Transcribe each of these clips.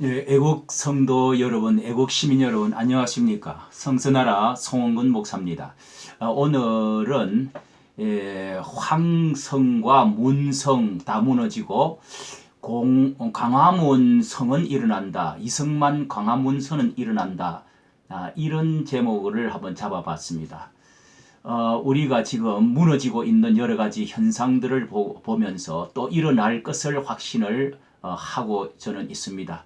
예, 애국 성도 여러분, 애국 시민 여러분, 안녕하십니까? 성서나라 송원근 목사입니다. 오늘은 황성과 문성 다 무너지고 광화문 성은 일어난다. 이승만 광화문 성은 일어난다. 이런 제목을 한번 잡아봤습니다. 우리가 지금 무너지고 있는 여러 가지 현상들을 보면서 또 일어날 것을 확신을 하고 저는 있습니다.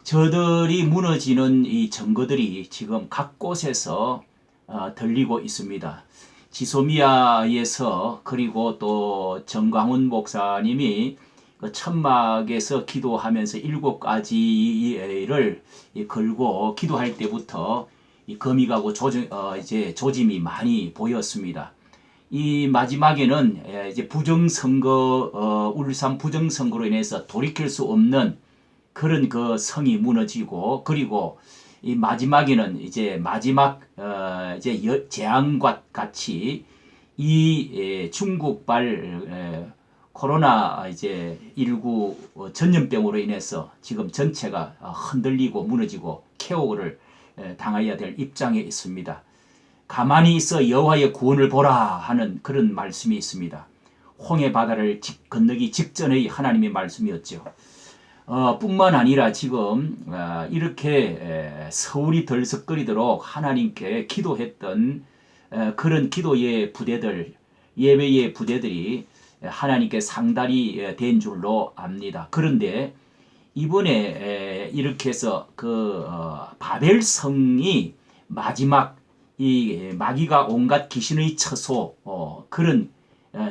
저들이 무너지는 이 증거들이 지금 각 곳에서 들리고 있습니다. 지소미아에서 그리고 또 정광훈 목사님이 그 천막에서 기도하면서 7가지를 걸고 기도할 때부터 이 금이 가고 이제 조짐이 많이 보였습니다. 이 마지막에는 이제 부정선거, 울산 부정선거로 인해서 돌이킬 수 없는 그런 그 성이 무너지고, 그리고 이 마지막에는 이제 마지막 이제 재앙과 같이 이 중국발 코로나 이제 19 전염병으로 인해서 지금 전체가 흔들리고 무너지고 케오를 당해야 될 입장에 있습니다. 가만히 있어 여호와의 구원을 보라 하는 그런 말씀이 있습니다. 홍해 바다를 건너기 직전의 하나님의 말씀이었죠. 뿐만 아니라 지금 이렇게 서울이 들썩거리도록 하나님께 기도했던 그런 기도의 부대들, 예배의 부대들이 하나님께 상달이 된 줄로 압니다. 그런데 이번에 이렇게 해서 그 바벨성이 마지막 이 마귀가 온갖 귀신의 처소 그런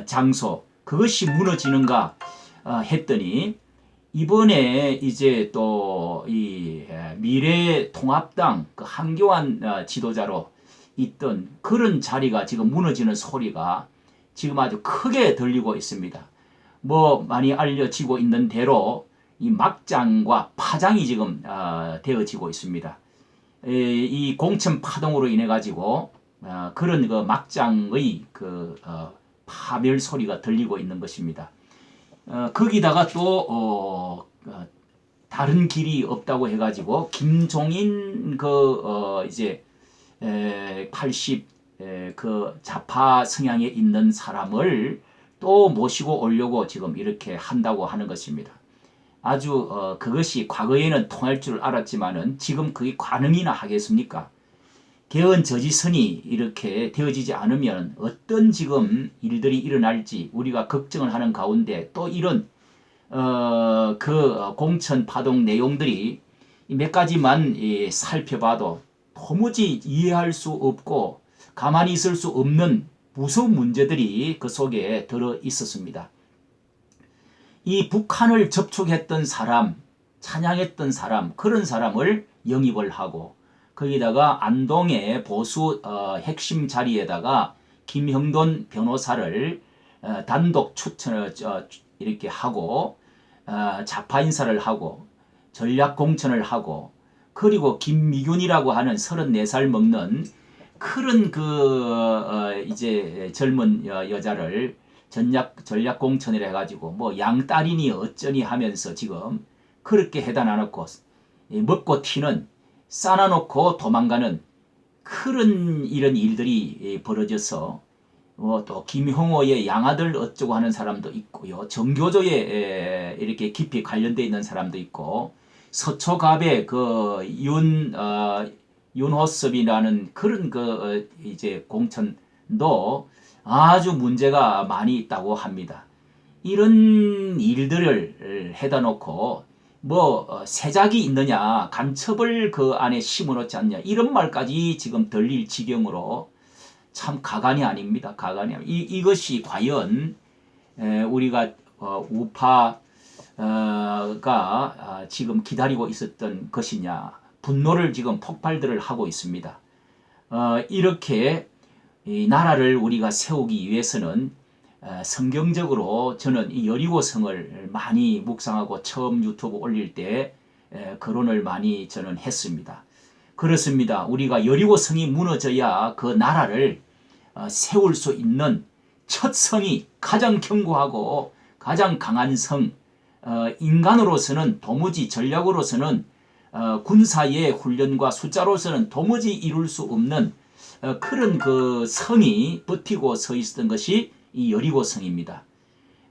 장소, 그것이 무너지는가 했더니 이번에 이제 또 이 미래통합당 그 한교안 지도자로 있던 그런 자리가 지금 무너지는 소리가 지금 아주 크게 들리고 있습니다. 뭐 많이 알려지고 있는 대로 이 막장과 파장이 지금 되어지고 있습니다. 이 공천 파동으로 인해 가지고 그런 그 막장의 그 파멸 소리가 들리고 있는 것입니다. 거기다가 또 다른 길이 없다고 해가지고 김종인 그 이제 80 그 좌파 성향에 있는 사람을 또 모시고 오려고 지금 이렇게 한다고 하는 것입니다. 아주 그것이 과거에는 통할 줄 알았지만은 지금 그게 가능이나 하겠습니까? 개헌 저지선이 이렇게 되어지지 않으면 어떤 지금 일들이 일어날지 우리가 걱정을 하는 가운데 또 이런 그 공천 파동 내용들이 몇 가지만 살펴봐도 도무지 이해할 수 없고 가만히 있을 수 없는 무서운 문제들이 그 속에 들어 있었습니다. 이 북한을 접촉했던 사람, 찬양했던 사람, 그런 사람을 영입을 하고 거기다가 안동의 보수 핵심 자리에다가 김형돈 변호사를 단독 추천을 이렇게 하고 좌파 인사를 하고 전략 공천을 하고, 그리고 김미균이라고 하는 34살 먹는 그런 그 이제 젊은 여자를 전략 공천을 해가지고 뭐 양딸이니 어쩌니 하면서 지금 그렇게 해다 놔놓고 먹고 튀는 쌓아놓고 도망가는 그런 이런 일들이 벌어져서 또 김형호의 양아들 어쩌고 하는 사람도 있고요. 정교조에 이렇게 깊이 관련되어 있는 사람도 있고, 서초갑의 그 윤호섭이라는 그런 그 이제 공천도 아주 문제가 많이 있다고 합니다. 이런 일들을 해다 놓고 뭐 세작이 있느냐, 간첩을 그 안에 심어놓지 않냐, 이런 말까지 지금 들릴 지경으로 참 가관이 아닙니다. 가관이 이것이 과연 우리가 우파가 지금 기다리고 있었던 것이냐, 분노를 지금 폭발들을 하고 있습니다. 이렇게 이 나라를 우리가 세우기 위해서는 성경적으로 저는 이 여리고성을 많이 묵상하고 처음 유튜브 올릴 때 거론을 많이 저는 했습니다. 그렇습니다. 우리가 여리고성이 무너져야 그 나라를 세울 수 있는 첫 성이 가장 견고하고 가장 강한 성, 인간으로서는 도무지 전략으로서는 군사의 훈련과 숫자로서는 도무지 이룰 수 없는 그런 그 성이 버티고 서 있었던 것이 이 여리고 성입니다.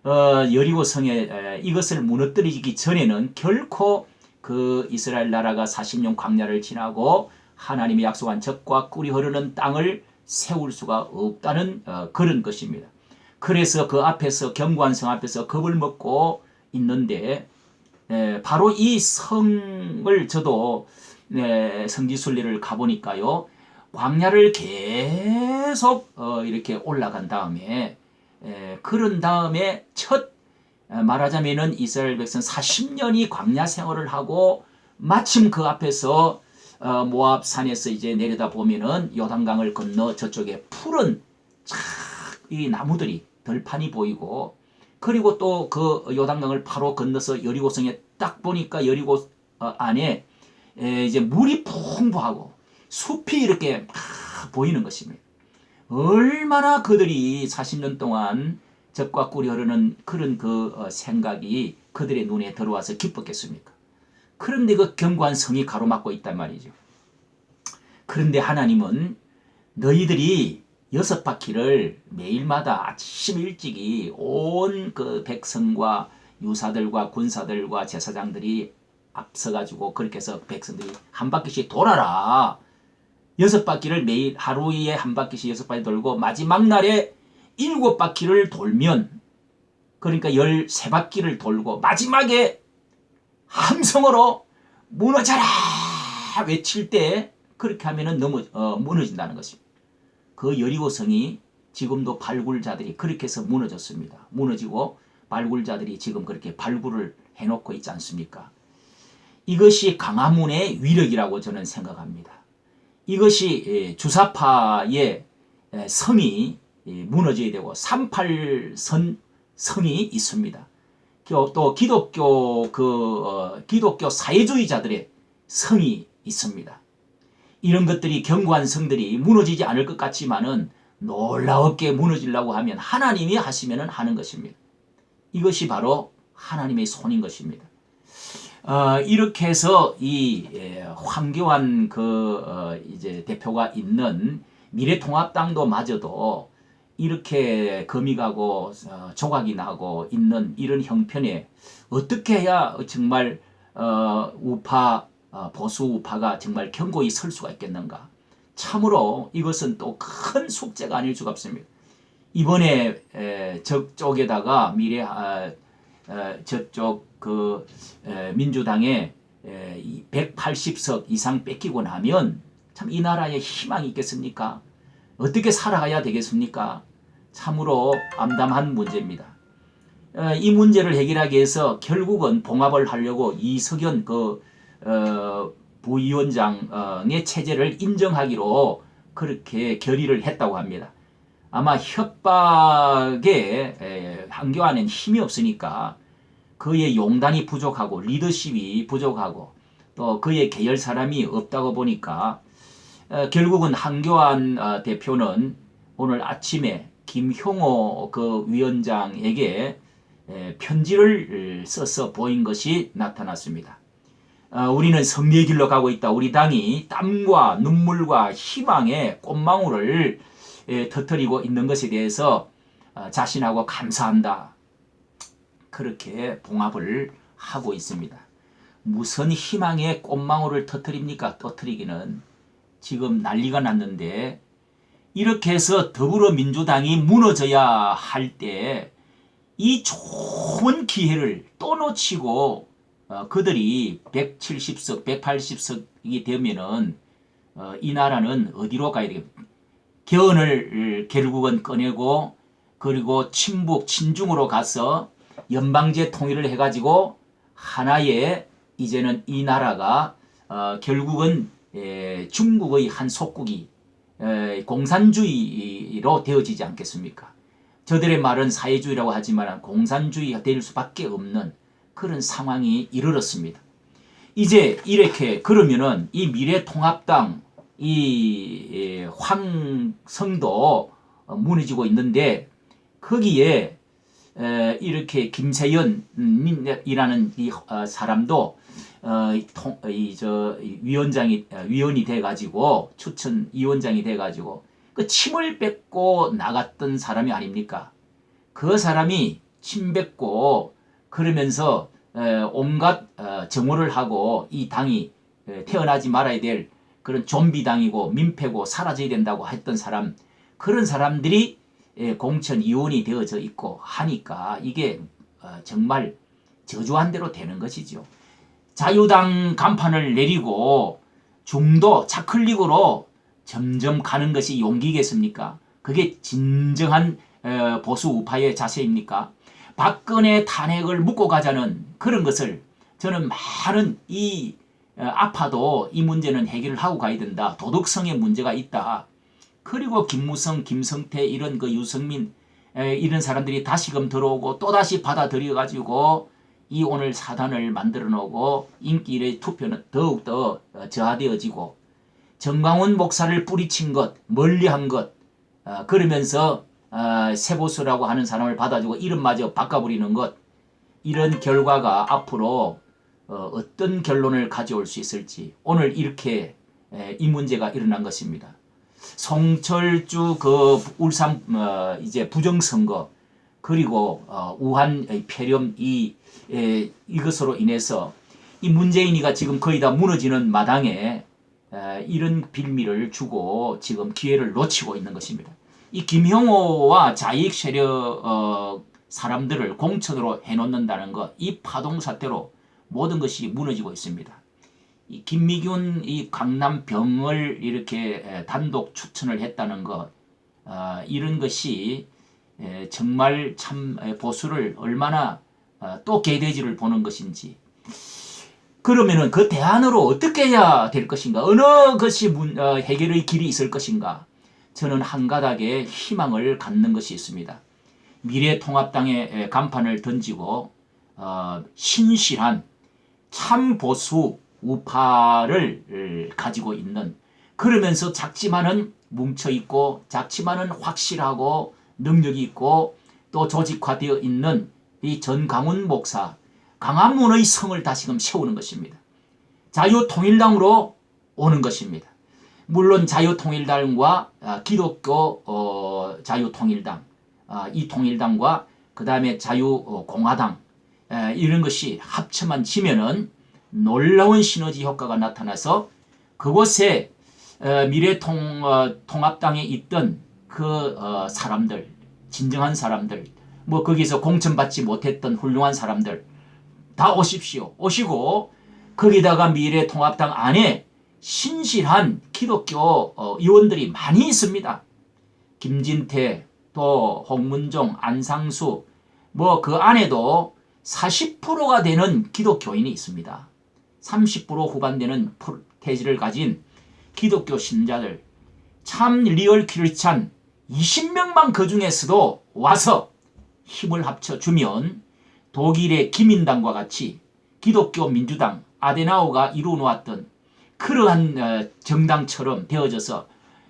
여리고 성에 이것을 무너뜨리기 전에는 결코 그 이스라엘 나라가 40년 광야를 지나고 하나님이 약속한 젖과 꿀이 흐르는 땅을 세울 수가 없다는 그런 것입니다. 그래서 그 앞에서 견고한 성 앞에서 겁을 먹고 있는데 바로 이 성을 저도 성지순례를 가보니까요. 광야를 계속 이렇게 올라간 다음에 그런 다음에 첫 말하자면은 이스라엘 백성 40년이 광야 생활을 하고 마침 그 앞에서 모압 산에서 이제 내려다 보면은 요단강을 건너 저쪽에 푸른 이 나무들이 들판이 보이고 그리고 또 그 요단강을 바로 건너서 여리고성에 딱 보니까 여리고 안에 이제 물이 풍부하고 숲이 이렇게 막 보이는 것입니다. 얼마나 그들이 40년 동안 젖과 꿀이 흐르는 그런 그 생각이 그들의 눈에 들어와서 기뻤겠습니까? 그런데 그 견고한 성이 가로막고 있단 말이죠. 그런데 하나님은 너희들이 6바퀴를 매일마다 아침 일찍이 온 그 백성과 유사들과 군사들과 제사장들이 앞서가지고 그렇게 해서 백성들이 한 바퀴씩 돌아라. 6바퀴를 매일 하루에 한 바퀴씩 6바퀴 돌고 마지막 날에 7바퀴를 돌면 그러니까 13바퀴를 돌고 마지막에 함성으로 무너져라 외칠 때 그렇게 하면은 무너진다는 것입니다. 그 여리고성이 지금도 발굴자들이 그렇게 해서 무너졌습니다. 무너지고 발굴자들이 지금 그렇게 발굴을 해놓고 있지 않습니까? 이것이 강화문의 위력이라고 저는 생각합니다. 이것이 주사파의 성이 무너져야 되고 38선 성이 있습니다. 또 기독교 사회주의자들의 성이 있습니다. 이런 것들이 견고한 성들이 무너지지 않을 것 같지만은 놀라웠게 무너지려고 하면 하나님이 하시면은 하는 것입니다. 이것이 바로 하나님의 손인 것입니다. 이렇게 해서 이 황교안 이제 대표가 있는 미래통합당도 마저도 이렇게 금이 가고 조각이 나고 있는 이런 형편에 어떻게 해야 정말 보수 우파가 정말 견고히 설 수가 있겠는가? 참으로 이것은 또 큰 숙제가 아닐 수가 없습니다. 이번에 저쪽에다가 저쪽 민주당에 180석 이상 뺏기고 나면 참 이 나라에 희망이 있겠습니까? 어떻게 살아가야 되겠습니까? 참으로 암담한 문제입니다. 이 문제를 해결하기 위해서 결국은 봉합을 하려고 이석연 부위원장의 체제를 인정하기로 그렇게 결의를 했다고 합니다. 아마 협박에 황교안은 힘이 없으니까 그의 용단이 부족하고 리더십이 부족하고 또 그의 계열 사람이 없다고 보니까 결국은 황교안 대표는 오늘 아침에 김형호 위원장에게 편지를 써서 보인 것이 나타났습니다. 우리는 승리의 길로 가고 있다. 우리 당이 땀과 눈물과 희망의 꽃망울을 터뜨리고 있는 것에 대해서 자신하고 감사한다. 그렇게 봉합을 하고 있습니다. 무슨 희망의 꽃망울을 터뜨립니까? 터뜨리기는 지금 난리가 났는데 이렇게 해서 더불어민주당이 무너져야 할 때 이 좋은 기회를 또 놓치고 그들이 170석, 180석이 되면은 이 나라는 어디로 가야 되겠습니까? 개헌을 결국은 꺼내고 그리고 친북, 친중으로 가서 연방제 통일을 해가지고 하나의 이제는 이 나라가 결국은 중국의 한 속국이 공산주의로 되어지지 않겠습니까? 저들의 말은 사회주의라고 하지만 공산주의가 될 수밖에 없는 그런 상황이 이르렀습니다. 이제 이렇게 그러면은 이 미래통합당 이 황성도 무너지고 있는데 거기에 이렇게 김세연이라는 이 사람도 위원이 돼가지고 추천위원장이 돼가지고 그 침을 뱉고 나갔던 사람이 아닙니까? 그 사람이 침 뱉고 그러면서 온갖 정오를 하고 이 당이 태어나지 말아야 될 그런 좀비 당이고 민폐고 사라져야 된다고 했던 사람, 그런 사람들이 공천위원이 되어져 있고 하니까 이게 정말 저주한 대로 되는 것이죠. 자유당 간판을 내리고 중도 차클릭으로 점점 가는 것이 용기겠습니까? 그게 진정한 보수 우파의 자세입니까? 박근혜 탄핵을 묻고 가자는 그런 것을 저는 많은 아파도 이 문제는 해결을 하고 가야 된다. 도덕성의 문제가 있다. 그리고 김무성, 김성태 이런 유승민 이런 사람들이 다시금 들어오고 또다시 받아들여가지고 이 오늘 사단을 만들어 놓고 인기의 투표는 더욱더 저하되어지고 정광훈 목사를 뿌리친 것, 멀리한 것, 그러면서 세보수라고 하는 사람을 받아주고 이름마저 바꿔버리는 것, 이런 결과가 앞으로 어떤 결론을 가져올 수 있을지 오늘 이렇게 이 문제가 일어난 것입니다. 송철주 울산 이제 부정선거 그리고 우한 폐렴 이것으로 인해서 이 문재인이가 지금 거의 다 무너지는 마당에 이런 빌미를 주고 지금 기회를 놓치고 있는 것입니다. 이 김형호와 자익 세력 사람들을 공천으로 해놓는다는 것, 이 파동 사태로 모든 것이 무너지고 있습니다. 이 김미균 이 강남병을 이렇게 단독 추천을 했다는 것, 이런 것이 정말 참 보수를 얼마나 또 개돼지를 보는 것인지. 그러면은 그 대안으로 어떻게 해야 될 것인가? 어느 것이 해결의 길이 있을 것인가? 저는 한 가닥의 희망을 갖는 것이 있습니다. 미래통합당의 간판을 던지고 신실한 참 보수 우파를 가지고 있는, 그러면서 작지만은 뭉쳐있고 작지만은 확실하고 능력이 있고 또 조직화되어 있는 이 전광훈 목사, 강화문의 성을 다시금 세우는 것입니다. 자유통일당으로 오는 것입니다. 물론 자유통일당과 기독교 자유통일당, 이 통일당과 그 다음에 자유공화당 이런 것이 합쳐만 지면은 놀라운 시너지 효과가 나타나서 그곳에 미래통합당에 있던 그 사람들, 진정한 사람들, 뭐 거기서 공천받지 못했던 훌륭한 사람들 다 오십시오. 오시고 거기다가 미래통합당 안에 신실한 기독교 의원들이 많이 있습니다. 김진태, 또 홍문종, 안상수, 뭐 그 안에도 40%가 되는 기독교인이 있습니다. 30% 후반되는 태지를 가진 기독교 신자들, 참 리얼 크리스찬 20명만 그 중에서도 와서 힘을 합쳐주면 독일의 기민당과 같이 기독교 민주당 아데나우가 이루어놓았던 그러한 정당처럼 되어져서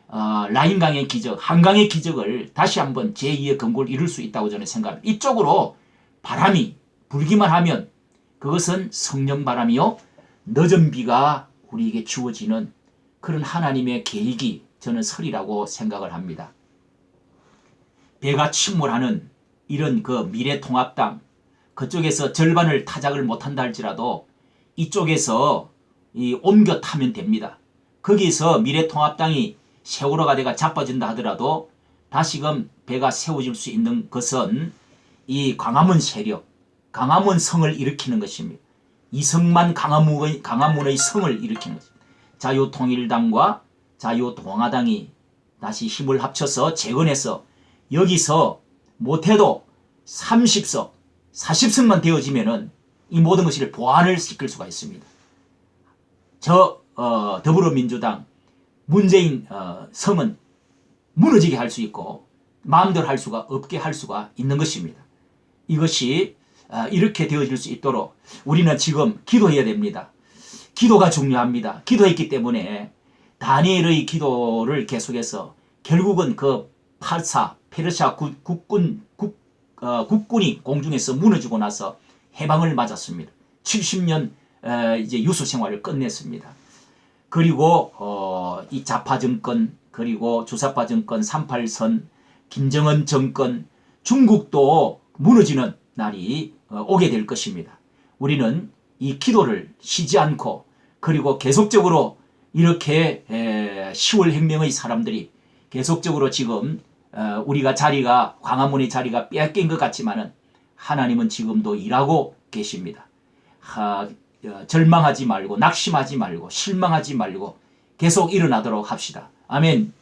라인강의 기적, 한강의 기적을 다시 한번 제2의 건국을 이룰 수 있다고 저는 생각합니다. 이쪽으로 바람이 불기만 하면 그것은 성령 바람이요 늦은 비가 우리에게 주어지는 그런 하나님의 계획이 저는 설이라고 생각을 합니다. 배가 침몰하는 이런 그 미래통합당, 그쪽에서 절반을 타작을 못한다 할지라도 이쪽에서 옮겨 타면 됩니다. 거기서 미래통합당이 세월호가 돼가 자빠진다 하더라도 다시금 배가 세워질 수 있는 것은 이 광화문 세력, 광화문 성을 일으키는 것입니다. 이성만 광화문의 성을 일으키는 것입니다. 자유통일당과 자유공화당이 다시 힘을 합쳐서 재건해서 여기서 못해도 30석, 40석만 되어지면은 이 모든 것을 보완을 시킬 수가 있습니다. 더불어민주당 문재인 성은 무너지게 할 수 있고 마음대로 할 수가 없게 할 수가 있는 것입니다. 이것이 이렇게 되어질 수 있도록 우리는 지금 기도해야 됩니다. 기도가 중요합니다. 기도했기 때문에 다니엘의 기도를 계속해서 결국은 그 페르시아 국군이 공중에서 무너지고 나서 해방을 맞았습니다. 70년 이제 유수 생활을 끝냈습니다. 그리고 이 좌파 정권, 그리고 주사파 정권, 38선, 김정은 정권, 중국도 무너지는 날이 오게 될 것입니다. 우리는 이 기도를 쉬지 않고, 그리고 계속적으로 이렇게 10월 혁명의 사람들이 계속적으로 지금 우리가 자리가, 광화문의 자리가 빼앗긴 것 같지만은 하나님은 지금도 일하고 계십니다. 절망하지 말고, 낙심하지 말고, 실망하지 말고 계속 일어나도록 합시다. 아멘.